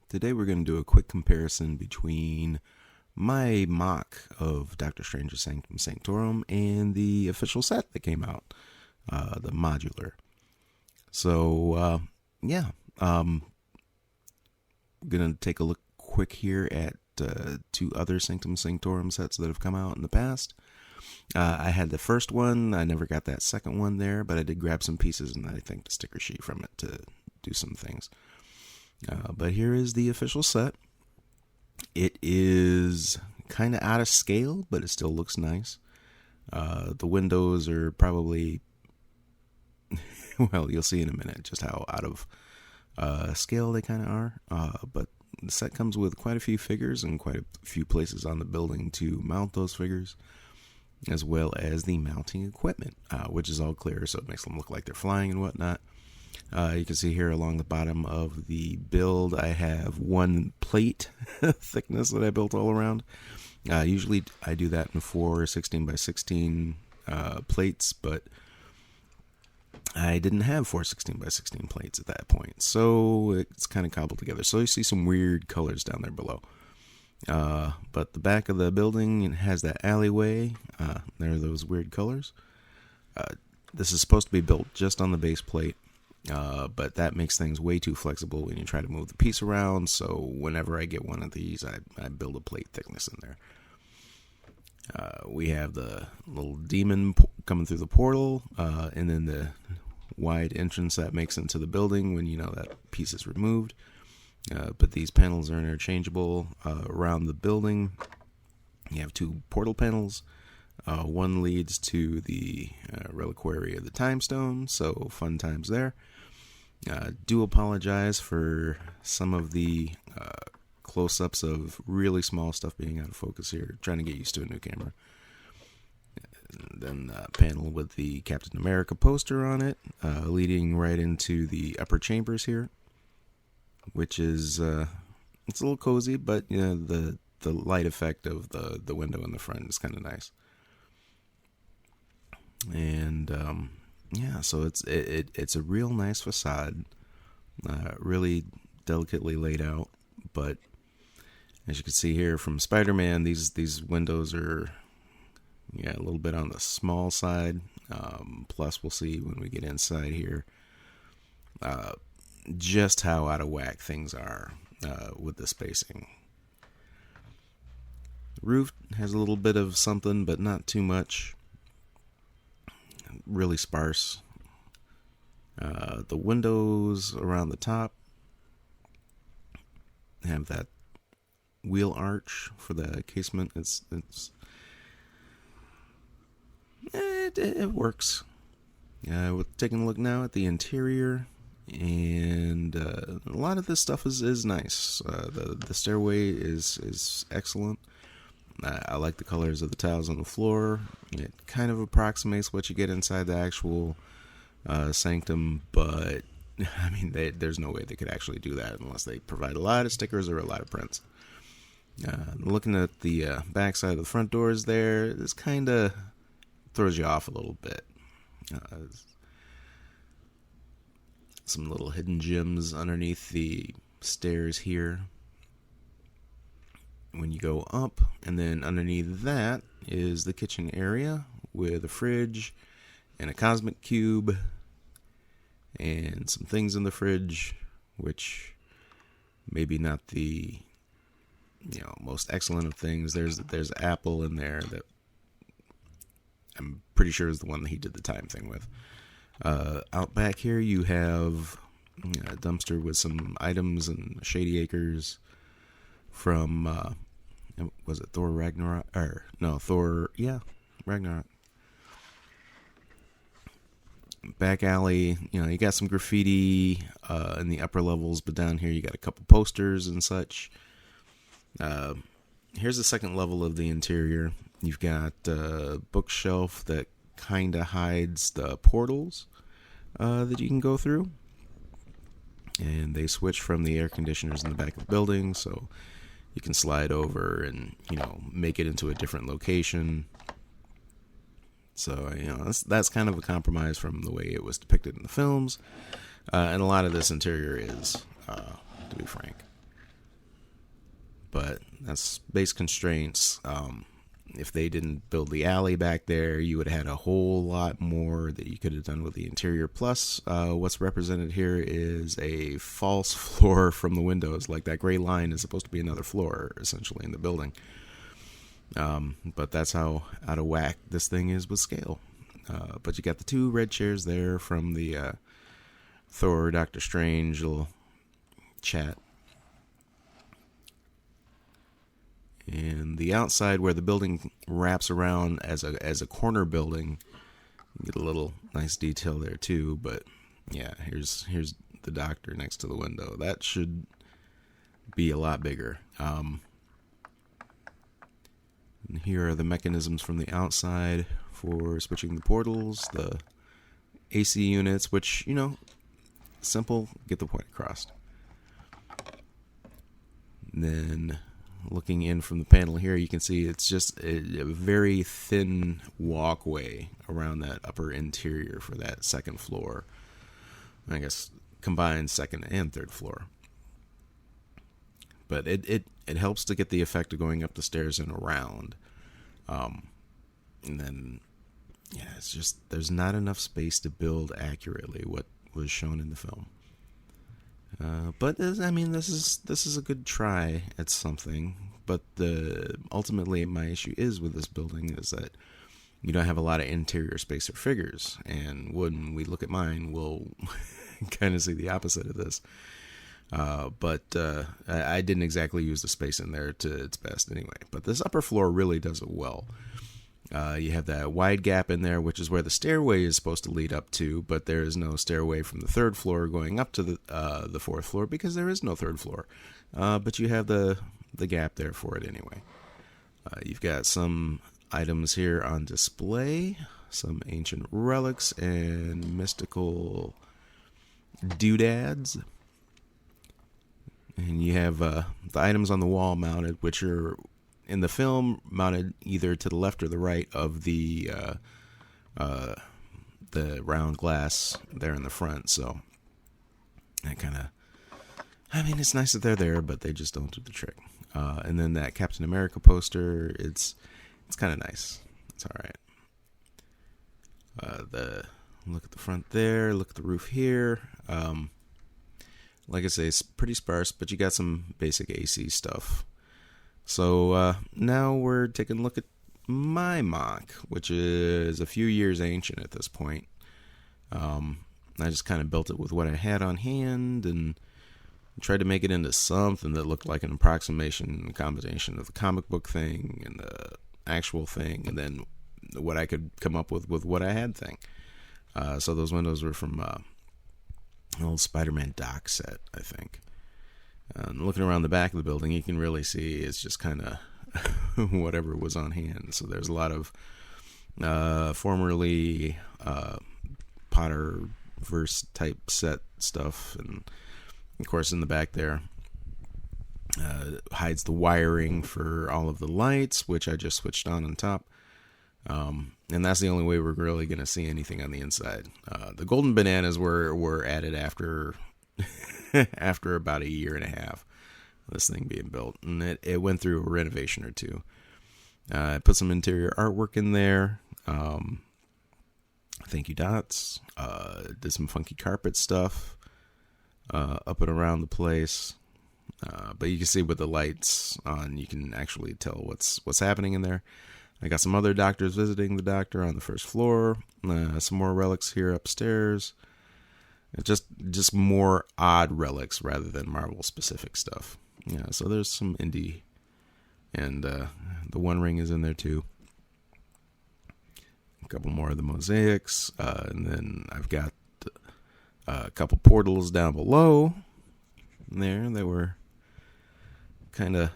Today we're going to do a quick comparison between my mock of Doctor Strange's Sanctum Sanctorum and the official set that came out, the modular. So, we're going to take a look quick here at two other Sanctum Sanctorum sets that have come out in the past. I had the first one. I never got that second one there, but I did grab some pieces and I think the sticker sheet from it to do some things. But here is the official set. It is kind of out of scale, but it still looks nice. The windows are probably, well, you'll see in a minute just how out of scale they kind of are. But the set comes with quite a few figures and quite a few places on the building to mount those figures, as well as the mounting equipment, which is all clear, so it makes them look like they're flying and whatnot. You can see here along the bottom of the build, I have one plate thickness that I built all around. Usually I do that in 4 16 by 16 plates, but I didn't have 4 16 by 16 plates at that point, so it's kind of cobbled together. So you see some weird colors down there below. But the back of the building has that alleyway. There are those weird colors. This is supposed to be built just on the base plate. But that makes things way too flexible when you try to move the piece around, so whenever I get one of these, I build a plate thickness in there. We have the little demon coming through the portal, and then the wide entrance that makes into the building when you know that piece is removed. But these panels are interchangeable around the building. You have 2 portal panels. One leads to the reliquary of the Time Stone, so fun times there. Do apologize for some of the close-ups of really small stuff being out of focus here. Trying to get used to a new camera. And then a panel with the Captain America poster on it, leading right into the upper chambers here, which is it's a little cozy, but you know, the light effect of the window in the front is kind of nice. And so it's a real nice facade, really delicately laid out. But as you can see here from Spider-Man, these windows are a little bit on the small side. Plus, we'll see when we get inside here just how out of whack things are with the spacing. The roof has a little bit of something, but not too much. Really sparse. The windows around the top have that wheel arch for the casement. It works. We're taking a look now at the interior, and a lot of this stuff is nice. The stairway is excellent. I like the colors of the tiles on the floor. It kind of approximates what you get inside the actual sanctum, but I mean, there's no way they could actually do that unless they provide a lot of stickers or a lot of prints. Looking at the back side of the front doors there, this kind of throws you off a little bit. Some little hidden gems underneath the stairs here. When you go up, and then underneath that is the kitchen area with a fridge and a cosmic cube and some things in the fridge, which maybe not the most excellent of things. There's apple in there that I'm pretty sure is the one that he did the time thing with. Out back here you have a dumpster with some items and Shady Acres from was it Thor Ragnarok? Ragnarok. Back alley, you got some graffiti in the upper levels, but down here you got a couple posters and such. Here's the second level of the interior. You've got a bookshelf that kind of hides the portals that you can go through. And they switch from the air conditioners in the back of the building, so you can slide over and, make it into a different location. So, that's kind of a compromise from the way it was depicted in the films. And a lot of this interior is, to be frank. but that's base constraints. If they didn't build the alley back there, you would have had a whole lot more that you could have done with the interior. Plus, what's represented here is a false floor from the windows. Like that gray line is supposed to be another floor, essentially, in the building. But that's how out of whack this thing is with scale. But you got the 2 red chairs there from the Thor, Doctor Strange little chat. And the outside where the building wraps around as a corner building, you get a little nice detail there too. But yeah, here's the Doctor next to the window. That should be a lot bigger. And here are the mechanisms from the outside for switching the portals, the AC units, which, simple, get the point across. And then looking in from the panel here, you can see it's just a very thin walkway around that upper interior for that second floor. I guess combined second and third floor. But it helps to get the effect of going up the stairs and around. And then, yeah, it's just, there's not enough space to build accurately what was shown in the film. But I mean, this is a good try at something. But ultimately, my issue is with this building is that you don't have a lot of interior space or figures. And when we look at mine, we'll kind of see the opposite of this. But I didn't exactly use the space in there to its best anyway. But this upper floor really does it well. You have that wide gap in there, which is where the stairway is supposed to lead up to, but there is no stairway from the third floor going up to the fourth floor because there is no third floor. But you have the gap there for it anyway. You've got some items here on display, some ancient relics and mystical doodads. And you have the items on the wall mounted, which are in the film mounted either to the left or the right of the round glass there in the front. So that kind of, I mean, it's nice that they're there, but they just don't do the trick. And then that Captain America poster, it's kind of nice. It's all right. Look at the front there. Look at the roof here. Like I say, it's pretty sparse, but you got some basic AC stuff. So now we're taking a look at my mock, which is a few years ancient at this point. I just kind of built it with what I had on hand and tried to make it into something that looked like an approximation combination of the comic book thing and the actual thing, and then what I could come up with what I had thing. So those windows were from an old Spider-Man doc set, I think. Looking around the back of the building, you can really see it's just kind of whatever was on hand. So there's a lot of formerly Potterverse type set stuff, and of course in the back there hides the wiring for all of the lights, which I just switched on top. And that's the only way we're really going to see anything on the inside. The golden bananas were added after after about a year and a half of this thing being built, and it went through a renovation or two. I put some interior artwork in there. Thank you, Dots. Did some funky carpet stuff up and around the place. But you can see with the lights on, you can actually tell what's happening in there. I got some other doctors visiting the Doctor on the first floor. Some more relics here upstairs. Just more odd relics rather than Marvel specific stuff. Yeah, so there's some indie, and the One Ring is in there too. A couple more of the mosaics, and then I've got a couple portals down below there that were kind of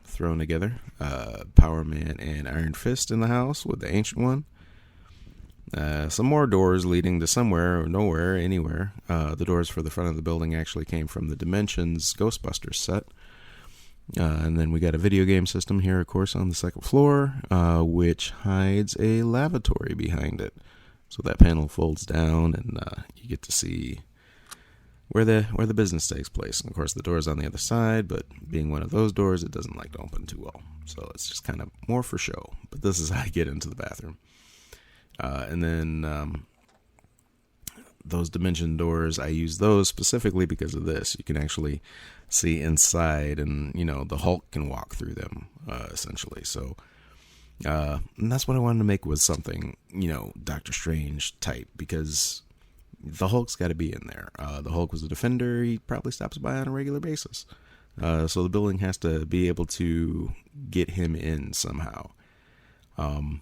thrown together. Power Man and Iron Fist in the house with the ancient one. Some more doors leading to somewhere or nowhere, anywhere. The doors for the front of the building actually came from the Dimensions Ghostbusters set. And then we got a video game system here, of course, on the second floor, which hides a lavatory behind it. So that panel folds down, and you get to see where the business takes place. And of course, the door's on the other side, but being one of those doors, it doesn't like to open too well. So it's just kind of more for show. But this is how I get into the bathroom. And then those dimension doors, I use those specifically because of this. You can actually see inside, and the Hulk can walk through them, essentially. So and that's what I wanted to make, was something Doctor Strange type, because the Hulk's got to be in there. The Hulk was a defender. He probably stops by on a regular basis. So the building has to be able to get him in somehow. And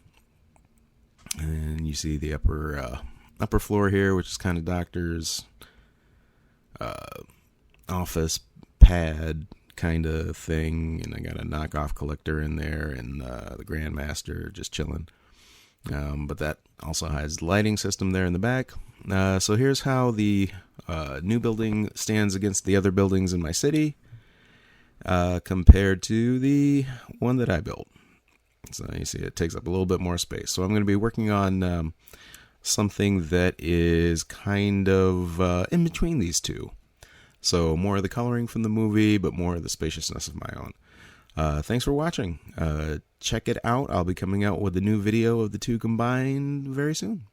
you see the upper floor here, which is kind of Doctor's office pad kind of thing. And I got a knockoff collector in there, and the Grandmaster just chilling. But that also has the lighting system there in the back. So here's how the new building stands against the other buildings in my city, compared to the one that I built. So you see it takes up a little bit more space. So I'm going to be working on something that is kind of in between these two. So more of the coloring from the movie, but more of the spaciousness of my own. Thanks for watching. Check it out. I'll be coming out with a new video of the two combined very soon.